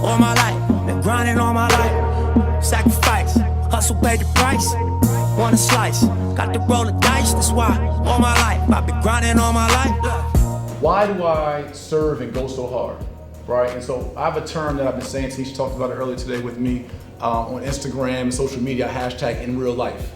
all my life, been grinding all my life. Sacrifice, hustle paid the price. Want a slice, got to roll the dice. That's why all my life, I've been grinding all my life. Why do I serve and go so hard, right? And so I have a term that I've been saying, Tanisha talked about it earlier today with me on Instagram and social media, hashtag in real life,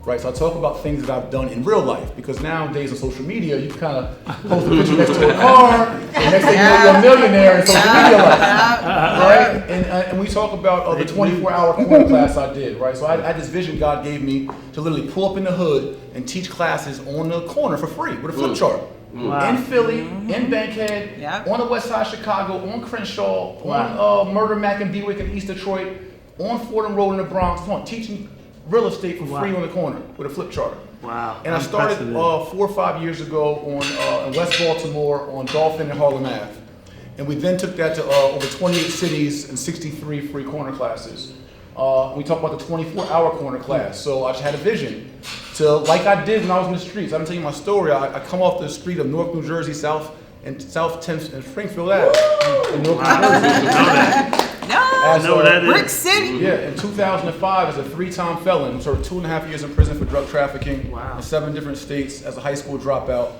right? So I talk about things that I've done in real life, because nowadays on social media, you kind of post a picture next to a car, and next thing you know, you're a millionaire in social media life, right? And we talk about the 24-hour corner class I did, right? So I had this vision God gave me to literally pull up in the hood and teach classes on the corner for free with a flip chart. Wow. In Philly, in Bankhead, on the west side of Chicago, on Crenshaw, on Murder Mac and Bewick in East Detroit, on Fordham Road in the Bronx, teaching real estate for free on the corner with a flip chart. Wow. And I started 4 or 5 years ago on in West Baltimore on Dolphin and Harlem Ave. And we then took that to over 28 cities and 63 free corner classes. We talked about the 24-hour corner class. So I just had a vision to, like I did when I was in the streets. I didn't tell you my story. I come off the street of Newark, New Jersey, South 10th and Springfield Ave in Newark, New Jersey. I know what that is. Brick City. Yeah, in 2005, as a 3-time felon, served 2.5 years in prison for drug trafficking in 7 different states as a high school dropout.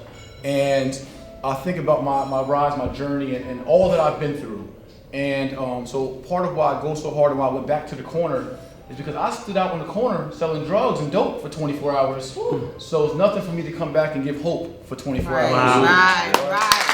And I think about my rise, my journey, and all that I've been through. And so part of why I go so hard and why I went back to the corner is because I stood out on the corner selling drugs and dope for 24 hours. Woo. So it's nothing for me to come back and give hope for 24 hours. Wow. Right.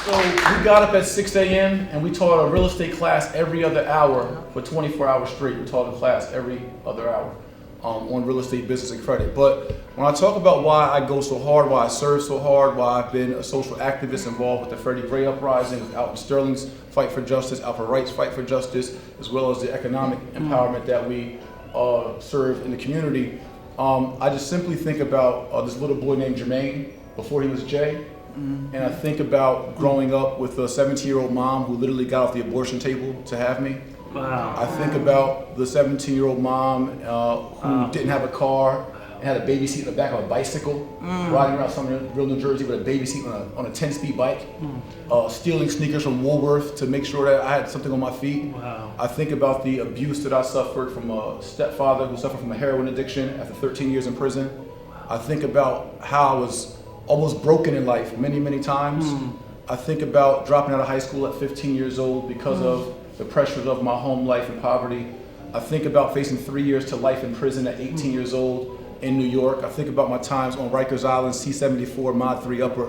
So we got up at 6 a.m. and we taught a real estate class every other hour for 24 hours straight. We taught a class every other hour on real estate, business, and credit. But when I talk about why I go so hard, why I serve so hard, why I've been a social activist involved with the Freddie Gray Uprising, with Alton Sterling's Fight for Justice, Alfred Wright's Fight for Justice, as well as the economic empowerment that we serve in the community, I just simply think about this little boy named Jermaine before he was Jay. And I think about growing up with a 17-year-old mom who literally got off the abortion table to have me. Wow. I think about the 17-year-old mom who didn't have a car and had a baby seat in the back of a bicycle, riding around Summerville, New Jersey with a baby seat on a 10-speed bike, stealing sneakers from Woolworth to make sure that I had something on my feet. Wow. I think about the abuse that I suffered from a stepfather who suffered from a heroin addiction after 13 years in prison. I think about how I was almost broken in life many, many times. I think about dropping out of high school at 15 years old because of the pressures of my home life and poverty. I think about facing 3 years to life in prison at 18 years old in New York. I think about my times on Rikers Island, C-74, Mod 3 Upper,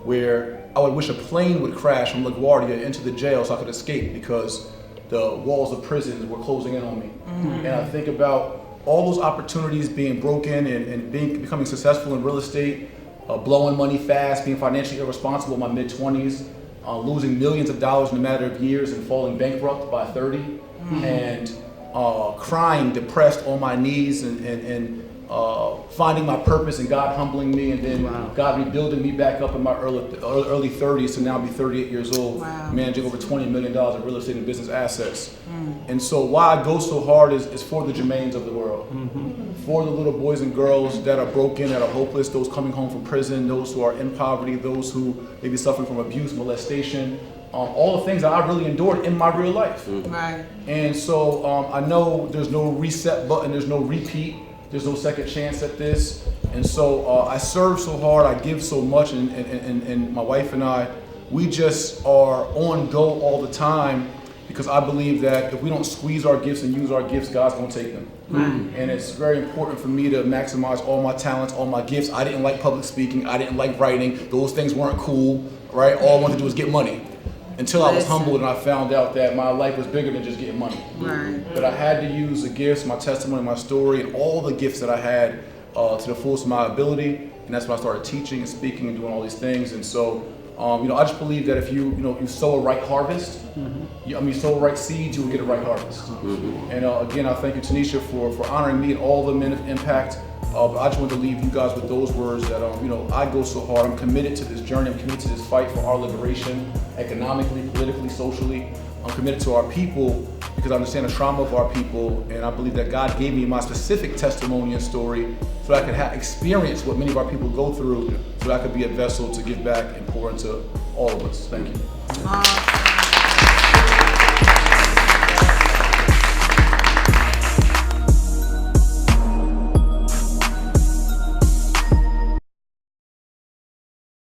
where I would wish a plane would crash from LaGuardia into the jail so I could escape because the walls of prisons were closing in on me. And I think about all those opportunities being broken and becoming successful in real estate, blowing money fast, being financially irresponsible in my mid-20s, losing millions of dollars in a matter of years and falling bankrupt by 30, and crying, depressed on my knees and finding my purpose and God humbling me, and then God rebuilding me back up in my early 30s to now be 38 years old, managing over $20 million of real estate and business assets. And so why I go so hard is for the Jermaines of the world, for the little boys and girls that are broken, that are hopeless, those coming home from prison, those who are in poverty, those who may be suffering from abuse, molestation, all the things that I really endured in my real life. Right. And so I know there's no reset button, there's no repeat, there's no second chance at this. And so I serve so hard, I give so much, and my wife and I, we just are on go all the time, because I believe that if we don't squeeze our gifts and use our gifts, God's gonna take them. And it's very important for me to maximize all my talents, all my gifts. I didn't like public speaking, I didn't like writing, those things weren't cool, right? All I wanted to do was get money. Until I was humbled and I found out that my life was bigger than just getting money. But I had to use the gifts, my testimony, my story, and all the gifts that I had to the fullest of my ability. And that's when I started teaching and speaking and doing all these things. And so, I just believe that if you sow a right harvest, you sow right seeds, you will get a right harvest. And again, I thank you, Tanisha, for honoring me and all the men of impact. But I just want to leave you guys with those words that, I go so hard. I'm committed to this journey. I'm committed to this fight for our liberation, economically, politically, socially. I'm committed to our people because I understand the trauma of our people, and I believe that God gave me my specific testimony and story so that I could experience what many of our people go through, so that I could be a vessel to give back and pour into all of us. Thank you.